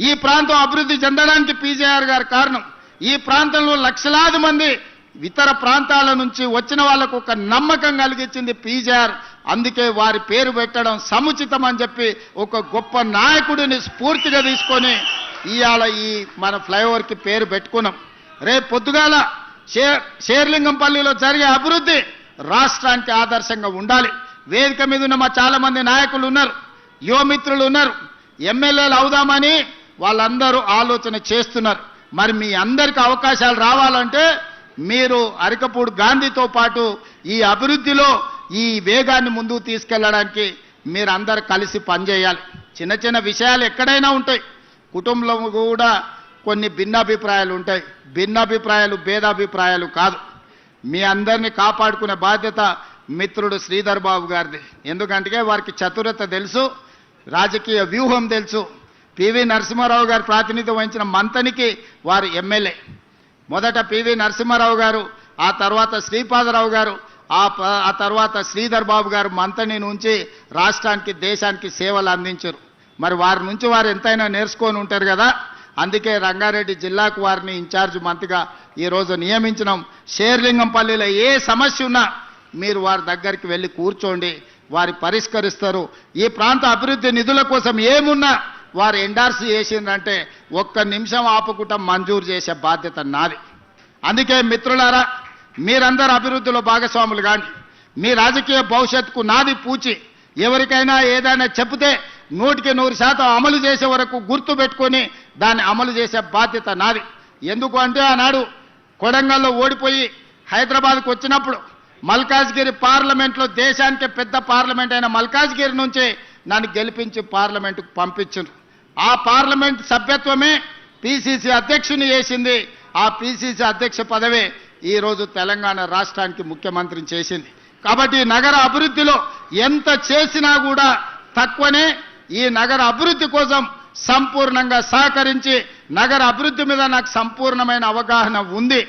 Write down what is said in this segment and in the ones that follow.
ఈ ప్రాంతం అభివృద్ధి చెందడానికి పీజేఆర్ గారు కారణం. ఈ ప్రాంతంలో లక్షలాది మంది ఇతర ప్రాంతాల నుంచి వచ్చిన వాళ్ళకు ఒక నమ్మకం కలిగించింది పీజేఆర్. అందుకే వారి పేరు పెట్టడం సముచితం అని చెప్పి ఒక గొప్ప నాయకుడిని స్ఫూర్తిగా తీసుకొని ఇవాళ ఈ మన ఫ్లైఓవర్కి పేరు పెట్టుకున్నాం. రేపు పొద్దుగాల షేర్లింగంపల్లిలో జరిగే అభివృద్ధి రాష్ట్రానికి ఆదర్శంగా ఉండాలి. వేదిక మీద ఉన్న మా చాలా మంది నాయకులు ఉన్నారు, యువమిత్రులు ఉన్నారు, ఎమ్మెల్యేలు అవుదామని వాళ్ళందరూ ఆలోచన చేస్తున్నారు. మరి మీ అందరికీ అవకాశాలు రావాలంటే మీరు అరికపూడి గాంధీతో పాటు ఈ అభివృద్ధిలో ఈ వేగాన్ని ముందుకు తీసుకెళ్ళడానికి మీరందరూ కలిసి పనిచేయాలి. చిన్న చిన్న విషయాలు ఎక్కడైనా ఉంటాయి, కుటుంబంలో కూడా కొన్ని భిన్నాభిప్రాయాలు ఉంటాయి. భిన్నాభిప్రాయాలు భేదాభిప్రాయాలు కాదు. మీ అందరినీ కాపాడుకునే బాధ్యత మిత్రుడు శ్రీధర్ బాబు గారిది. ఎందుకంటే వారికి చతురత తెలుసు, రాజకీయ వ్యూహం తెలుసు. పివి నరసింహారావు గారు ప్రాతినిధ్యం వహించిన మంతనికి వారు ఎమ్మెల్యే. మొదట పివి నరసింహారావు గారు, ఆ తర్వాత శ్రీపాదరావు గారు, ఆ తర్వాత శ్రీధర్ బాబు గారు మంతని నుంచి రాష్ట్రానికి దేశానికి సేవలు అందించారు. మరి వారి నుంచి వారు ఎంతైనా నేర్చుకొని ఉంటారు కదా. అందుకే రంగారెడ్డి జిల్లాకు వారిని ఇన్ఛార్జ్ మంత్రిగా ఈరోజు నియమించినాం. షేర్లింగంపల్లిలో ఏ సమస్య ఉన్నా మీరు వారి దగ్గరికి వెళ్ళి కూర్చోండి, వారి పరిష్కరిస్తారు. ఈ ప్రాంత అభివృద్ధి నిధుల కోసం ఏమున్నా వారు ఎండార్స్ చేసిందంటే ఒక్క నిమిషం ఆపకుండా మంజూరు చేసే బాధ్యత నాది. అందుకే మిత్రులారా, మీరందరూ అభివృద్ధిలో భాగస్వాములు కానీ మీ రాజకీయ భవిష్యత్తుకు నాది పూచి. ఎవరికైనా ఏదైనా చెప్తే 100% అమలు చేసే వరకు గుర్తు పెట్టుకొని దాన్ని అమలు చేసే బాధ్యత నాది. ఎందుకు అంటే ఆనాడు కొడంగల్లో ఓడిపోయి హైదరాబాద్కు వచ్చినప్పుడు మల్కాజ్గిరి పార్లమెంట్లో, దేశానికి పెద్ద పార్లమెంట్ అయిన మల్కాజ్గిరి నుంచి నన్ను గెలిపించి పార్లమెంటుకు పంపించారు. ఆ పార్లమెంట్ సభ్యత్వమే పిసిసి అధ్యక్షుని చేసింది. ఆ పిసిసి అధ్యక్ష పదవే ఈరోజు తెలంగాణ రాష్ట్రానికి ముఖ్యమంత్రిని చేసింది. కాబట్టి నగర అభివృద్ధిలో ఎంత చేసినా కూడా తక్కువనే. ఈ నగర అభివృద్ధి కోసం సంపూర్ణంగా సహకరించి, నగర అభివృద్ధి మీద నాకు సంపూర్ణమైన అవగాహన ఉంది.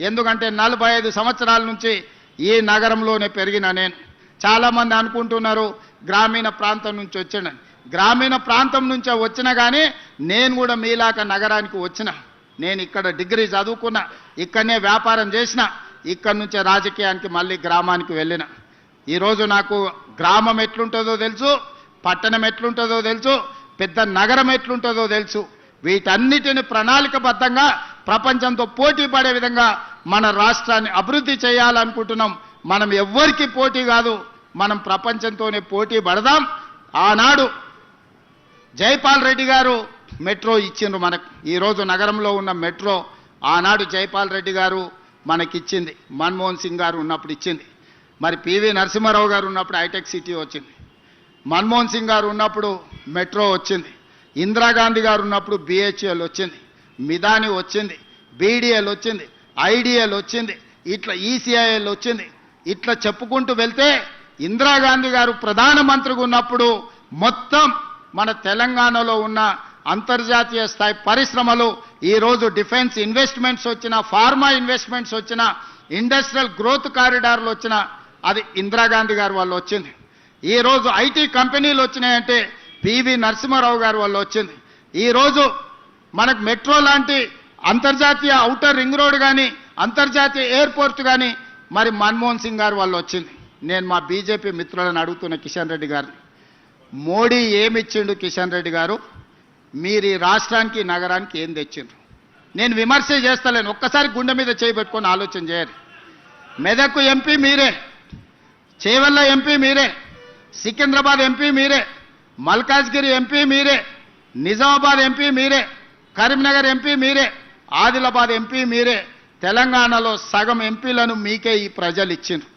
ఎందుకంటే 45 సంవత్సరాల నుంచి ఈ నగరంలోనే పెరిగిన నేను. చాలామంది అనుకుంటున్నారు గ్రామీణ ప్రాంతం నుంచి వచ్చాను. గ్రామీణ ప్రాంతం నుంచే వచ్చినా కానీ నేను కూడా మీలాక నగరానికి వచ్చిన. నేను ఇక్కడ డిగ్రీ చదువుకున్నా, ఇక్కడనే వ్యాపారం చేసిన, ఇక్కడి నుంచే రాజకీయానికి మళ్ళీ గ్రామానికి వెళ్ళిన. ఈరోజు నాకు గ్రామం ఎట్లుంటుందో తెలుసు, పట్టణం ఎట్లుంటుందో తెలుసు, పెద్ద నగరం ఎట్లుంటుందో తెలుసు. వీటన్నిటిని ప్రణాళికబద్ధంగా ప్రపంచంతో పోటీ పడే విధంగా మన రాష్ట్రాన్ని అభివృద్ధి చేయాలనుకుంటున్నాం. మనం ఎవ్వరికి పోటీ కాదు, మనం ప్రపంచంతోనే పోటీ పడదాం. ఆనాడు జైపాల్ రెడ్డి గారు మెట్రో ఇచ్చిండ్రు మనకు. ఈరోజు నగరంలో ఉన్న మెట్రో ఆనాడు జైపాల్ రెడ్డి గారు మనకిచ్చింది, మన్మోహన్ సింగ్ గారు ఉన్నప్పుడు ఇచ్చింది. మరి పివి నరసింహారావు గారు ఉన్నప్పుడు హైటెక్ సిటీ వచ్చింది, మన్మోహన్ సింగ్ గారు ఉన్నప్పుడు మెట్రో వచ్చింది, ఇందిరాగాంధీ గారు ఉన్నప్పుడు బిహెచ్ఎల్ వచ్చింది, మిదాని వచ్చింది, బీడీఎల్ వచ్చింది, ఐడిఎల్ వచ్చింది, ఇట్లా ఈసీఐఎల్ వచ్చింది. ఇట్లా చెప్పుకుంటూ వెళ్తే ఇందిరాగాంధీ గారు ప్రధానమంత్రిగా ఉన్నప్పుడు మొత్తం మన తెలంగాణలో ఉన్న అంతర్జాతీయ స్థాయి పరిశ్రమలు, ఈరోజు డిఫెన్స్ ఇన్వెస్ట్మెంట్స్ వచ్చిన, ఫార్మా ఇన్వెస్ట్మెంట్స్ వచ్చిన, ఇండస్ట్రియల్ గ్రోత్ కారిడార్లు వచ్చిన, అది ఇందిరాగాంధీ గారి వల్ల వచ్చింది. ఈరోజు ఐటీ కంపెనీలు వచ్చినాయంటే పివి నరసింహారావు గారి వల్ల వచ్చింది. ఈరోజు మనకు మెట్రో లాంటి అంతర్జాతీయ ఔటర్ రింగ్ రోడ్ కానీ, అంతర్జాతీయ ఎయిర్పోర్ట్ కానీ మరి మన్మోహన్ సింగ్ గారి వల్ల వచ్చింది. నేను మా బీజేపీ మిత్రులను అడుగుతున్న కిషన్ రెడ్డి గారిని, మోడీ ఏమిచ్చిండు కిషన్ రెడ్డి గారు? మీరు ఈ రాష్ట్రానికి నగరానికి ఏం తెచ్చిండ్రు? నేను విమర్శ చేస్తలేను, ఒక్కసారి గుండె మీద చేయబెట్టుకొని ఆలోచన చేయాలి. మెదక్ ఎంపీ మీరే, చేవెళ్ళ ఎంపీ మీరే, సికింద్రాబాద్ ఎంపీ మీరే, మల్కాజ్గిరి ఎంపీ మీరే, నిజామాబాద్ ఎంపీ మీరే, కరీంనగర్ ఎంపీ మీరే, ఆదిలాబాద్ ఎంపీ మీరే. తెలంగాణలో సగం ఎంపీలను మీకే ఈ ప్రజలు ఇచ్చిండ్రు.